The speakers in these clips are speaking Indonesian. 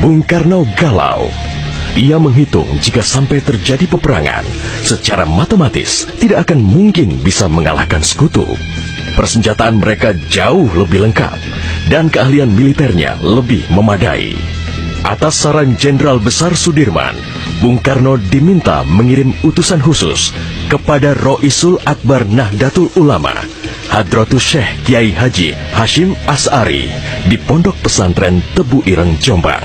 Bung Karno galau. Ia menghitung jika sampai terjadi peperangan, secara matematis tidak akan mungkin bisa mengalahkan sekutu. Persenjataan mereka jauh lebih lengkap dan keahlian militernya lebih memadai. Atas saran Jenderal Besar Sudirman, Bung Karno diminta mengirim utusan khusus kepada Roisul Akbar Nahdlatul Ulama, Hadratus Syekh Kiai Haji Hashim Asy'ari di Pondok Pesantren Tebu Ireng, Jombang.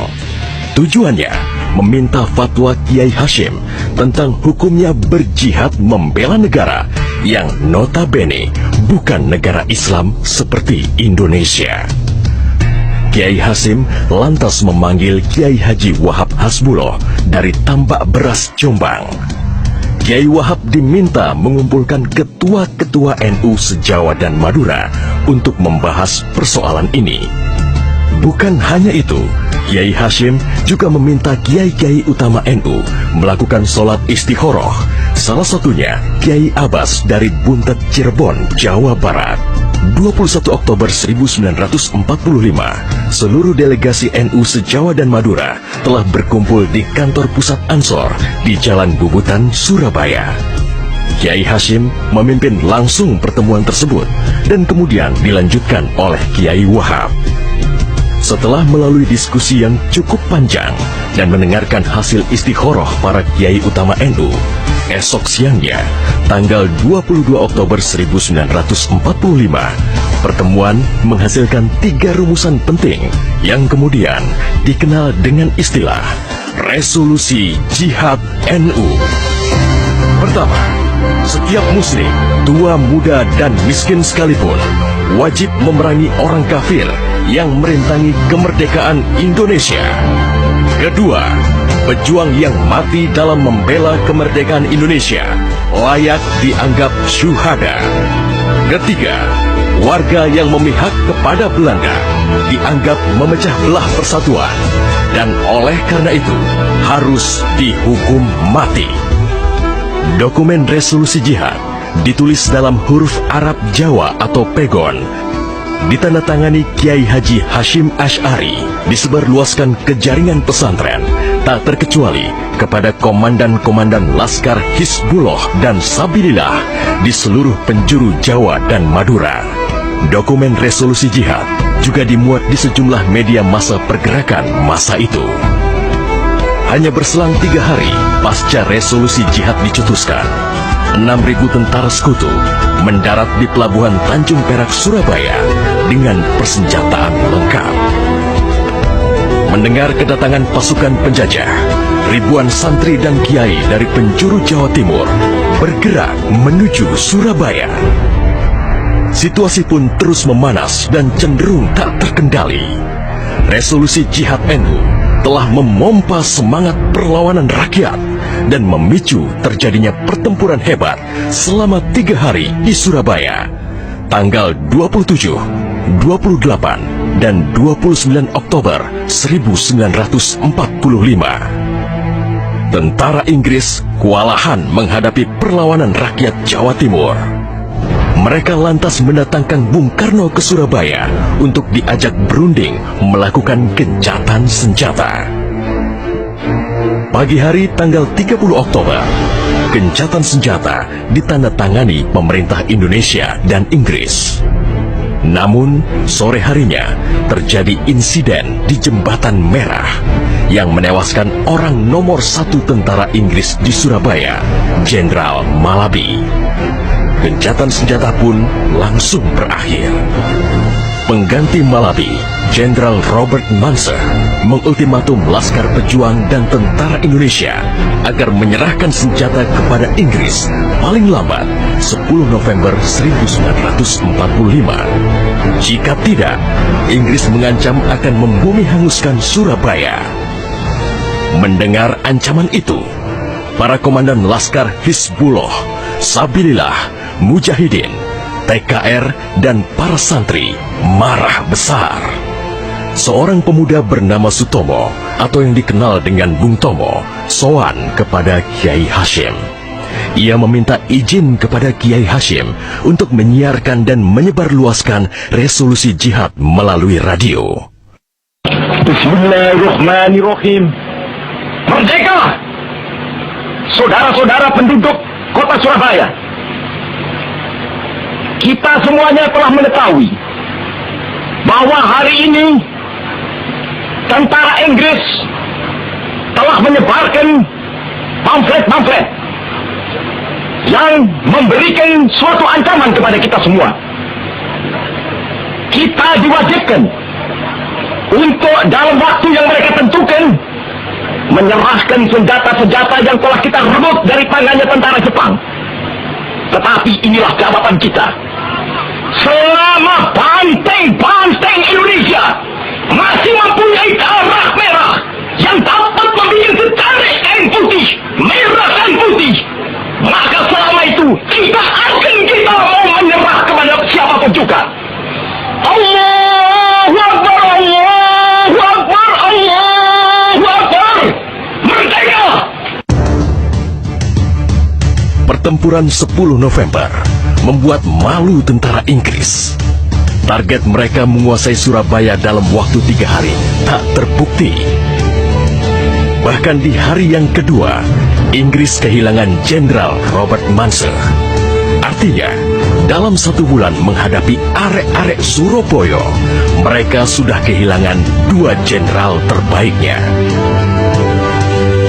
Tujuannya meminta fatwa Kiai Hashim tentang hukumnya berjihad membela negara yang notabene bukan negara Islam seperti Indonesia. Kiai Hashim lantas memanggil Kiai Haji Wahab Hasbuloh dari Tambak Beras, Jombang. Kiai Wahab diminta mengumpulkan ketua-ketua NU se-Jawa dan Madura untuk membahas persoalan ini. Bukan hanya itu, Kiai Hashim juga meminta kiai-kiai utama NU melakukan sholat istikharah, salah satunya Kiai Abbas dari Buntet, Cirebon, Jawa Barat. 21 Oktober 1945, seluruh delegasi NU se-Jawa dan Madura telah berkumpul di kantor pusat Ansor di Jalan Bubutan, Surabaya. Kiai Hashim memimpin langsung pertemuan tersebut dan kemudian dilanjutkan oleh Kiai Wahab. Setelah melalui diskusi yang cukup panjang dan mendengarkan hasil istikharah para kiai utama NU, esok siangnya, tanggal 22 Oktober 1945, pertemuan menghasilkan 3 rumusan penting yang kemudian dikenal dengan istilah Resolusi Jihad NU. Pertama, setiap muslim, tua, muda, dan miskin sekalipun, wajib memerangi orang kafir yang merintangi kemerdekaan Indonesia. Kedua, pejuang yang mati dalam membela kemerdekaan Indonesia layak dianggap syuhada. Ketiga, warga yang memihak kepada Belanda dianggap memecah belah persatuan dan oleh karena itu harus dihukum mati. Dokumen resolusi jihad ditulis dalam huruf Arab Jawa atau pegon, ditandatangani Kiai Haji Hashim Asy'ari, disebarluaskan ke jaringan pesantren, tak terkecuali kepada komandan-komandan Laskar Hizbullah dan Sabilillah di seluruh penjuru Jawa dan Madura. Dokumen resolusi jihad juga dimuat di sejumlah media massa pergerakan masa itu. Hanya berselang 3 hari pasca resolusi jihad dicetuskan, 6.000 tentara sekutu mendarat di Pelabuhan Tanjung Perak, Surabaya dengan persenjataan lengkap. Mendengar kedatangan pasukan penjajah, ribuan santri dan kiai dari penjuru Jawa Timur bergerak menuju Surabaya. Situasi pun terus memanas dan cenderung tak terkendali. Resolusi Jihad NU telah memompa semangat perlawanan rakyat dan memicu terjadinya pertempuran hebat selama 3 hari di Surabaya, tanggal 27, 28, dan 29 Oktober 1945. Tentara Inggris kewalahan menghadapi perlawanan rakyat Jawa Timur. Mereka lantas mendatangkan Bung Karno ke Surabaya untuk diajak berunding melakukan gencatan senjata. Pagi hari tanggal 30 Oktober, gencatan senjata ditandatangani pemerintah Indonesia dan Inggris. Namun, sore harinya terjadi insiden di Jembatan Merah yang menewaskan orang nomor 1 tentara Inggris di Surabaya, Jenderal Malabi. Gencatan senjata pun langsung berakhir. Pengganti Malabi, Jenderal Robert Munser, mengultimatum Laskar Pejuang dan tentara Indonesia agar menyerahkan senjata kepada Inggris paling lambat 10 November 1945. Jika tidak, Inggris mengancam akan membumi hanguskan Surabaya. Mendengar ancaman itu, para komandan Laskar Hizbullah, Sabilillah, Mujahidin, TKR, dan para santri marah besar. Seorang pemuda bernama Sutomo atau yang dikenal dengan Bung Tomo sowan kepada Kiai Hashim. Ia meminta izin kepada Kiai Hashim untuk menyiarkan dan menyebarluaskan resolusi jihad melalui radio. Bismillahirrahmanirrahim. Merdeka! Saudara-saudara penduduk kota Surabaya, kita semuanya telah mengetahui bahwa hari ini tentara Inggris telah menyebarkan pamflet-pamflet yang memberikan suatu ancaman kepada kita semua. Kita diwajibkan untuk dalam waktu yang mereka tentukan menyerahkan senjata-senjata yang telah kita rebut dari tangannya tentara Jepang. Tetapi inilah jawaban kita. Selama banteng-banteng Indonesia masih mempunyai darah merah yang dapat membuat setarik kain putih, merah dan putih, maka selama itu tidak akan kita mau menyerah kepada siapapun juga. Allahu Akbar, Allahu Akbar, Allahu Akbar. Merdeka! Pertempuran 10 November membuat malu tentara Inggris. Target mereka menguasai Surabaya dalam waktu 3 hari tak terbukti. Bahkan di hari yang kedua, Inggris kehilangan Jenderal Robert Munser. Artinya, dalam 1 bulan menghadapi arek-arek Surabaya, mereka sudah kehilangan 2 jenderal terbaiknya.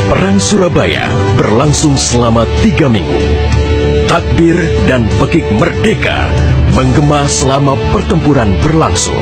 Perang Surabaya berlangsung selama 3 minggu. Takbir dan pekik merdeka menggema selama pertempuran berlangsung.